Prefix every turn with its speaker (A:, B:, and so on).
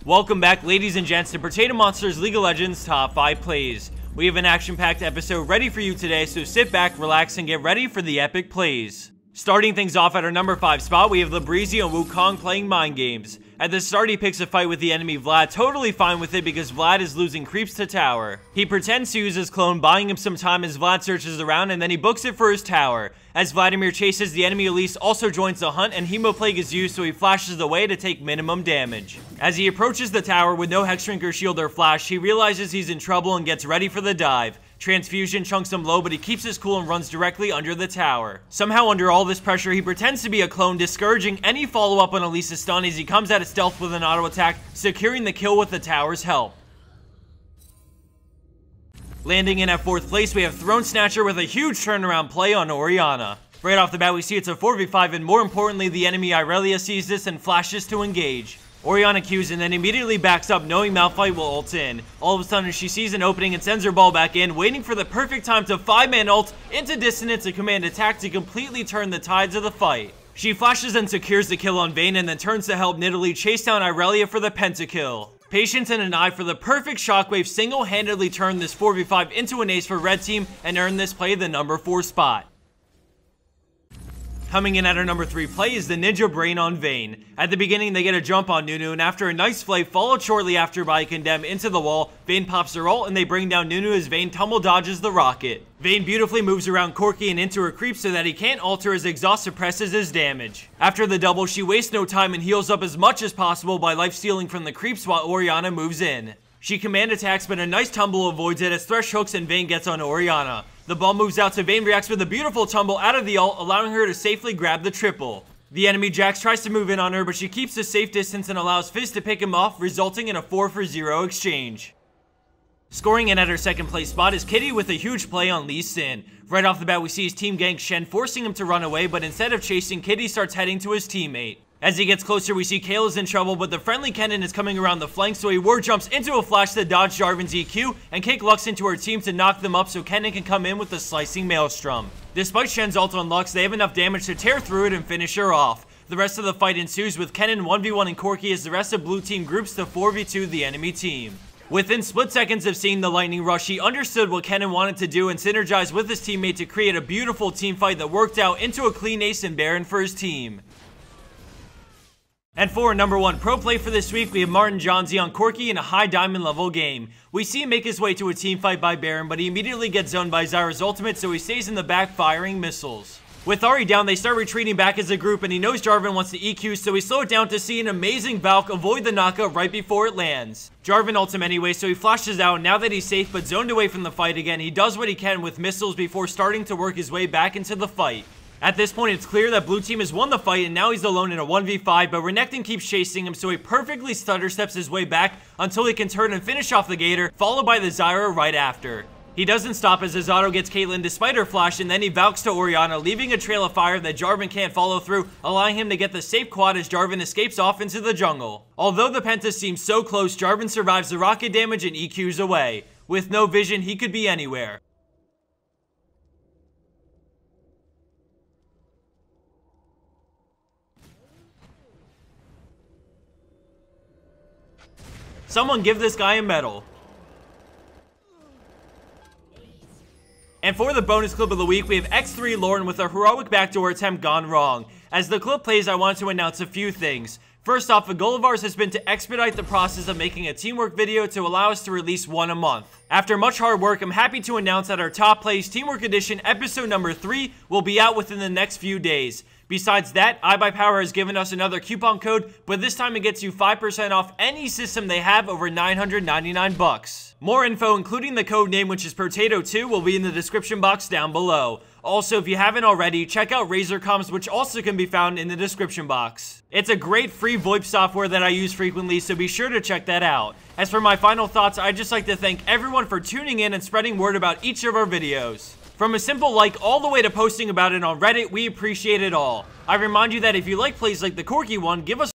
A: Welcome back, ladies and gents, to Potato Monsters League of Legends Top 5 Plays. We have an action-packed episode ready for you today, so sit back, relax, and get ready for the epic plays. Starting things off at our number 5 spot, we have Labrizi and Wukong playing mind games. At the start, he picks a fight with the enemy Vlad, totally fine with it because Vlad is losing creeps to tower. He pretends to use his clone, buying him some time as Vlad searches around, and then he books it for his tower. As Vladimir chases, the enemy Elise also joins the hunt, and Hemoplague is used, so he flashes away to take minimum damage. As he approaches the tower with no Hexdrinker shield or flash, he realizes he's in trouble and gets ready for the dive. Transfusion chunks him low, but he keeps his cool and runs directly under the tower. Somehow, under all this pressure, he pretends to be a clone, discouraging any follow-up on Elise's stun as he comes out of stealth with an auto attack, securing the kill with the tower's help. Landing in at 4th place, we have Throne Snatcher with a huge turnaround play on Orianna. Right off the bat, we see it's a 4v5, and more importantly, the enemy Irelia sees this and flashes to engage. Orianna Qs and then immediately backs up, knowing Malphite will ult in. All of a sudden, she sees an opening and sends her ball back in, waiting for the perfect time to 5-man ult into Dissonance and command attack to completely turn the tides of the fight. She flashes and secures the kill on Vayne and then turns to help Nidalee chase down Irelia for the pentakill. Patience and an eye for the perfect shockwave single-handedly turned this 4v5 into an ace for red team and earned this play the number 4 spot. Coming in at our number 3 play is the Ninja Brain on Vayne. At the beginning, they get a jump on Nunu, and after a nice play followed shortly after by Condemn into the wall, Vayne pops her ult and they bring down Nunu as Vayne tumble dodges the rocket. Vayne beautifully moves around Corki and into her creep so that he can't alter as exhaust suppresses his damage. After the double, she wastes no time and heals up as much as possible by life-stealing from the creeps while Orianna moves in. She command attacks, but a nice tumble avoids it as Thresh hooks and Vayne gets on Orianna. The ball moves out, so Vayne reacts with a beautiful tumble out of the ult, allowing her to safely grab the triple. The enemy Jax tries to move in on her, but she keeps a safe distance and allows Fizz to pick him off, resulting in a 4-for-0 exchange. Scoring in at her 2nd place spot is Kitty with a huge play on Lee Sin. Right off the bat, we see his team gank Shen, forcing him to run away, but instead of chasing, Kitty starts heading to his teammate. As he gets closer, we see Kayle is in trouble, but the friendly Kennen is coming around the flank, so he war jumps into a flash to dodge Jarvan's EQ and kick Lux into her team to knock them up so Kennen can come in with the slicing Maelstrom. Despite Shen's ult on Lux, they have enough damage to tear through it and finish her off. The rest of the fight ensues with Kennen 1v1 and Corki as the rest of blue team groups to 4v2 the enemy team. Within split seconds of seeing the lightning rush, he understood what Kennen wanted to do and synergized with his teammate to create a beautiful team fight that worked out into a clean ace and Baron for his team. And for our number 1 pro play for this week, we have Martin Johnzy on Corki in a high diamond level game. We see him make his way to a team fight by Baron, but he immediately gets zoned by Zyra's ultimate, so he stays in the back firing missiles. With Ahri down, they start retreating back as a group, and he knows Jarvan wants to EQ, so we slow it down to see an amazing Valk avoid the knockup right before it lands. Jarvan ults him anyway, so he flashes out. Now that he's safe but zoned away from the fight again, he does what he can with missiles before starting to work his way back into the fight. At this point, it's clear that blue team has won the fight and now he's alone in a 1v5, but Renekton keeps chasing him, so he perfectly stutter steps his way back until he can turn and finish off the Gator, followed by the Zyra right after. He doesn't stop as his auto gets Caitlyn despite her flash, and then he Valks to Orianna, leaving a trail of fire that Jarvan can't follow through, allowing him to get the safe quad as Jarvan escapes off into the jungle. Although the Penta seems so close, Jarvan survives the rocket damage and EQs away. With no vision, he could be anywhere. Someone give this guy a medal. And for the bonus clip of the week, we have X3 Lauren with a heroic backdoor attempt gone wrong. As the clip plays, I want to announce a few things. First off, a goal of ours has been to expedite the process of making a teamwork video to allow us to release one a month. After much hard work, I'm happy to announce that our Top Plays Teamwork Edition episode number 3 will be out within the next few days. Besides that, iBuyPower has given us another coupon code, but this time it gets you 5% off any system they have over $999. More info, including the code name, which is Potato2, will be in the description box down below. Also, if you haven't already, check out Razer Comms, which also can be found in the description box. It's a great free VoIP software that I use frequently, so be sure to check that out. As for my final thoughts, I'd just like to thank everyone for tuning in and spreading word about each of our videos. From a simple like all the way to posting about it on Reddit, we appreciate it all. I remind you that if you like plays like the Corki one, give us